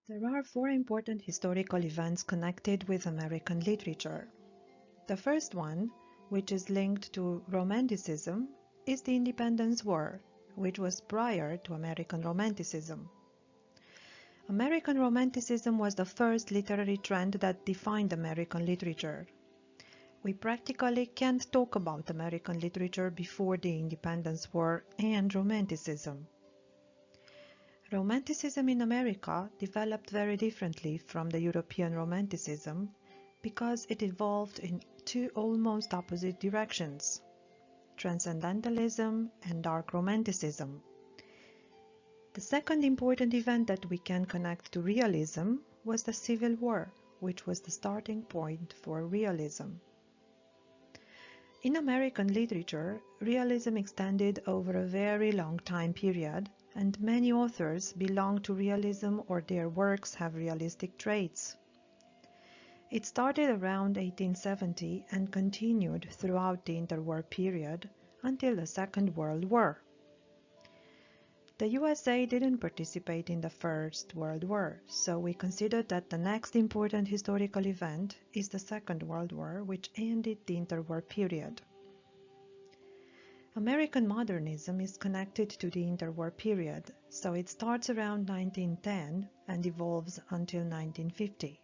There are four important historical events connected with American literature. The first one, which is linked to Romanticism, is the Independence War, which was prior to American Romanticism. American Romanticism was the first literary trend that defined American literature. We practically can't talk about American literature before the Independence War and Romanticism. Romanticism in America developed very differently from the European Romanticism because it evolved in two almost opposite directions: Transcendentalism and Dark Romanticism. The second important event that we can connect to realism was the Civil War, which was the starting point for realism. In American literature, realism extended over a very long time period, and many authors belong to realism or their works have realistic traits. It started around 1870 and continued throughout the interwar period until the Second World War. The USA didn't participate in the First World War, so we consider that the next important historical event is the Second World War, which ended the interwar period. American modernism is connected to the interwar period, so it starts around 1910 and evolves until 1950.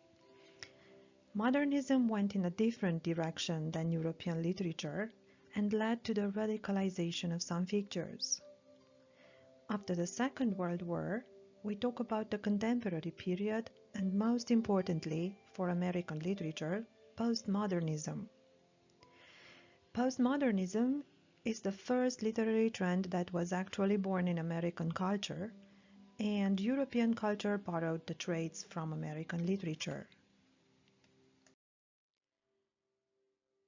Modernism went in a different direction than European literature and led to the radicalization of some figures. After the Second World War, we talk about the contemporary period and, most importantly, for American literature, postmodernism. Postmodernism is the first literary trend that was actually born in American culture, and European culture borrowed the traits from American literature.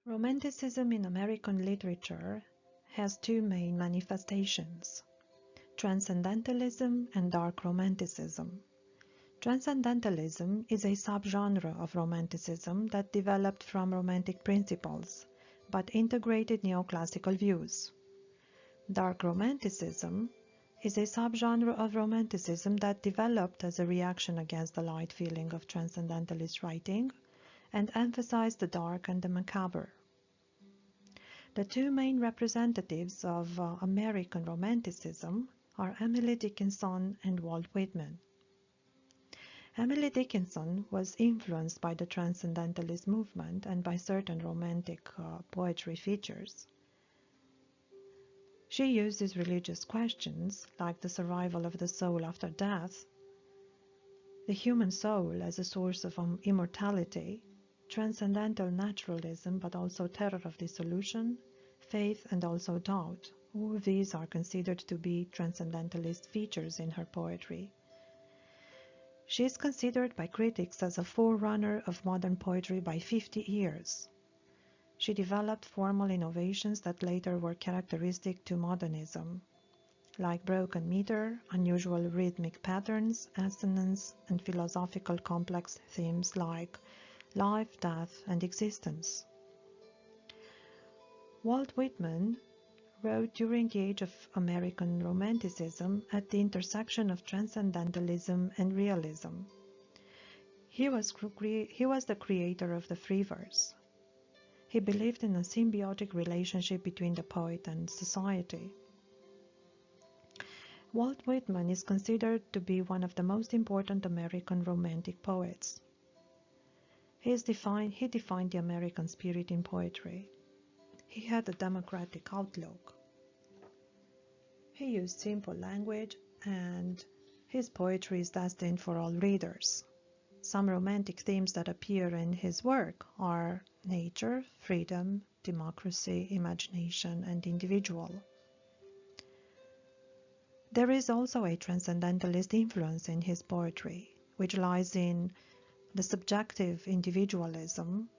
Romanticism in American literature has two main manifestations: Transcendentalism and Dark Romanticism. Transcendentalism is a subgenre of Romanticism that developed from Romantic principles, but integrated neoclassical views. Dark Romanticism is a subgenre of Romanticism that developed as a reaction against the light feeling of transcendentalist writing and emphasized the dark and the macabre. The two main representatives of American Romanticism are Emily Dickinson and Walt Whitman. Emily Dickinson was influenced by the Transcendentalist movement and by certain Romantic poetry features. She uses religious questions, like the survival of the soul after death, the human soul as a source of immortality, transcendental naturalism, but also terror of dissolution, faith, and also doubt. All these are considered to be transcendentalist features in her poetry. She is considered by critics as a forerunner of modern poetry by 50 years. She developed formal innovations that later were characteristic to modernism, like broken meter, unusual rhythmic patterns, assonance, and philosophical complex themes like life, death, and existence. Walt Whitman wrote during the age of American Romanticism at the intersection of transcendentalism and realism. He was the creator of the free verse. He believed in a symbiotic relationship between the poet and society. Walt Whitman is considered to be one of the most important American Romantic poets. He defined the American spirit in poetry. He had a democratic outlook. He used simple language, and his poetry is destined for all readers. Some romantic themes that appear in his work are nature, freedom, democracy, imagination, and individual. There is also a transcendentalist influence in his poetry, which lies in the subjective individualism,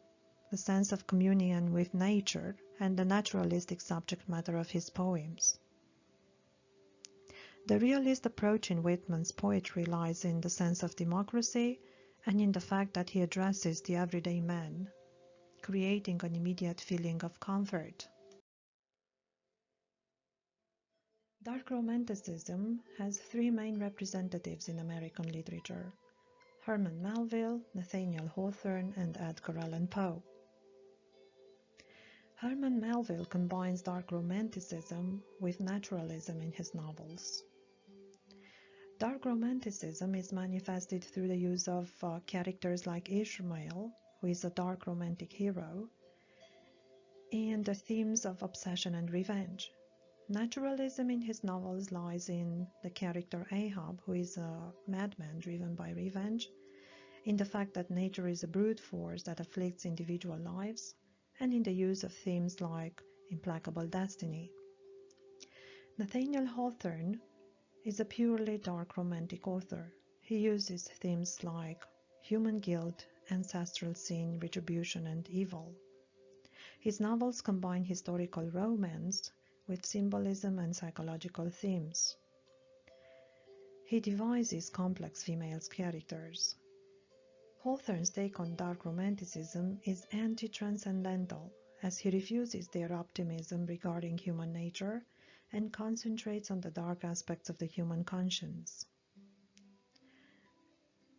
the sense of communion with nature, and the naturalistic subject matter of his poems. The realist approach in Whitman's poetry lies in the sense of democracy and in the fact that he addresses the everyday man, creating an immediate feeling of comfort. Dark Romanticism has three main representatives in American literature: Herman Melville, Nathaniel Hawthorne, and Edgar Allan Poe. Herman Melville combines dark romanticism with naturalism in his novels. Dark romanticism is manifested through the use of characters like Ishmael, who is a dark romantic hero, and the themes of obsession and revenge. Naturalism in his novels lies in the character Ahab, who is a madman driven by revenge, in the fact that nature is a brute force that afflicts individual lives, and in the use of themes like implacable destiny. Nathaniel Hawthorne is a purely dark romantic author. He uses themes like human guilt, ancestral sin, retribution, and evil. His novels combine historical romance with symbolism and psychological themes. He devises complex female characters. Hawthorne's take on dark romanticism is anti-transcendental, as he refuses their optimism regarding human nature and concentrates on the dark aspects of the human conscience.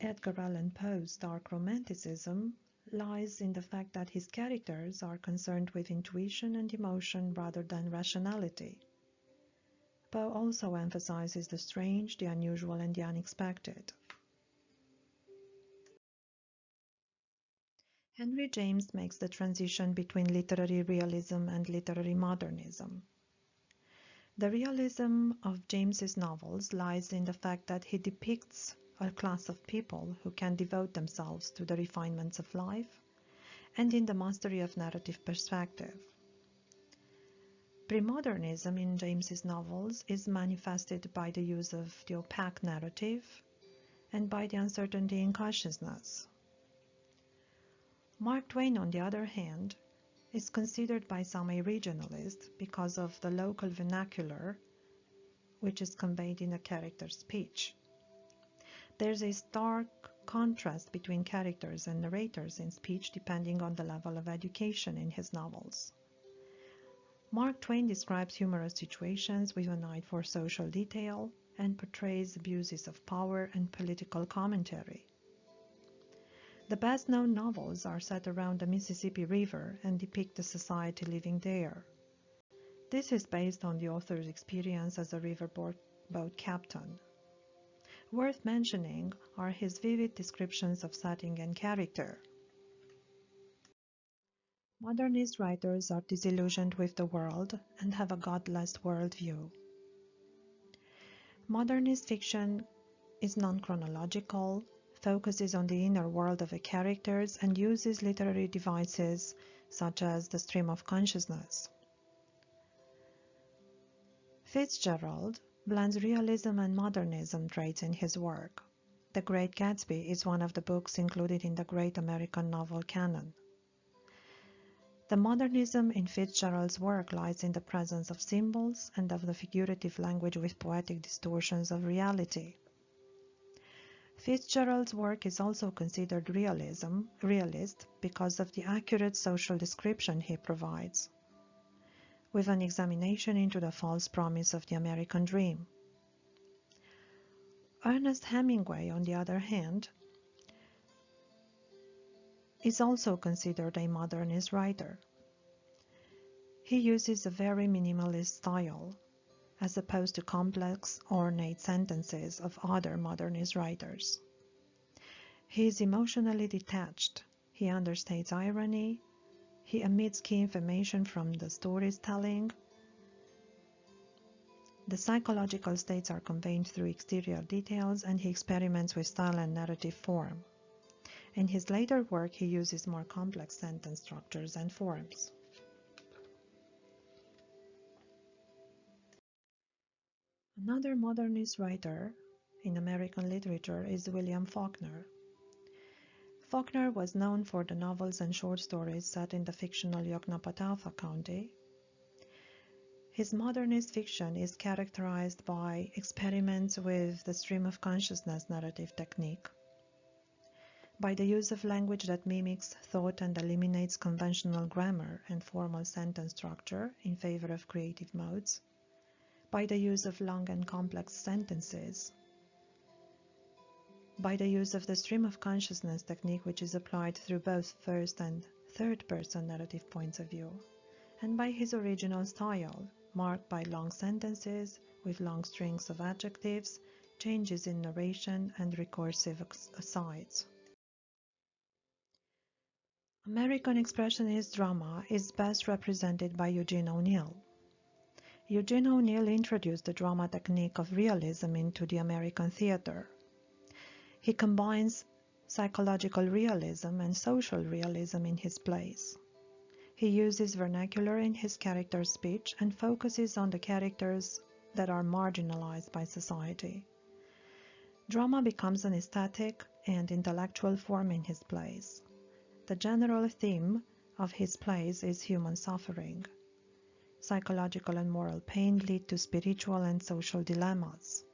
Edgar Allan Poe's dark romanticism lies in the fact that his characters are concerned with intuition and emotion rather than rationality. Poe also emphasizes the strange, the unusual, and the unexpected. Henry James makes the transition between literary realism and literary modernism. The realism of James's novels lies in the fact that he depicts a class of people who can devote themselves to the refinements of life, and in the mastery of narrative perspective. Premodernism in James's novels is manifested by the use of the opaque narrative and by the uncertainty in consciousness. Mark Twain, on the other hand, is considered by some a regionalist because of the local vernacular which is conveyed in a character's speech. There's a stark contrast between characters and narrators in speech depending on the level of education in his novels. Mark Twain describes humorous situations with an eye for social detail and portrays abuses of power and political commentary. The best-known novels are set around the Mississippi River and depict the society living there. This is based on the author's experience as a riverboat captain. Worth mentioning are his vivid descriptions of setting and character. Modernist writers are disillusioned with the world and have a godless worldview. Modernist fiction is non-chronological, focuses on the inner world of the characters, and uses literary devices such as the stream of consciousness. Fitzgerald blends realism and modernism traits in his work. The Great Gatsby is one of the books included in the Great American Novel canon. The modernism in Fitzgerald's work lies in the presence of symbols and of the figurative language with poetic distortions of reality. Fitzgerald's work is also considered realist because of the accurate social description he provides, with an examination into the false promise of the American dream. Ernest Hemingway, on the other hand, is also considered a modernist writer. He uses a very minimalist style, as opposed to complex, ornate sentences of other modernist writers. He is emotionally detached, he understates irony, he omits key information from the story's telling. The psychological states are conveyed through exterior details, and he experiments with style and narrative form. In his later work, he uses more complex sentence structures and forms. Another modernist writer in American literature is William Faulkner. Faulkner was known for the novels and short stories set in the fictional Yoknapatawpha County. His modernist fiction is characterized by experiments with the stream of consciousness narrative technique, by the use of language that mimics thought and eliminates conventional grammar and formal sentence structure in favor of creative modes, by the use of long and complex sentences by the use of the stream of consciousness technique, which is applied through both first and third person narrative points of view, and by his original style, marked by long sentences with long strings of adjectives, changes in narration, and recursive asides. American Expressionist drama is best represented by Eugene O'Neill. Eugene O'Neill introduced the drama technique of realism into the American theater. He combines psychological realism and social realism in his plays. He uses vernacular in his character speech and focuses on the characters that are marginalized by society. Drama becomes an aesthetic and intellectual form in his plays. The general theme of his plays is human suffering. Psychological and moral pain lead to spiritual and social dilemmas.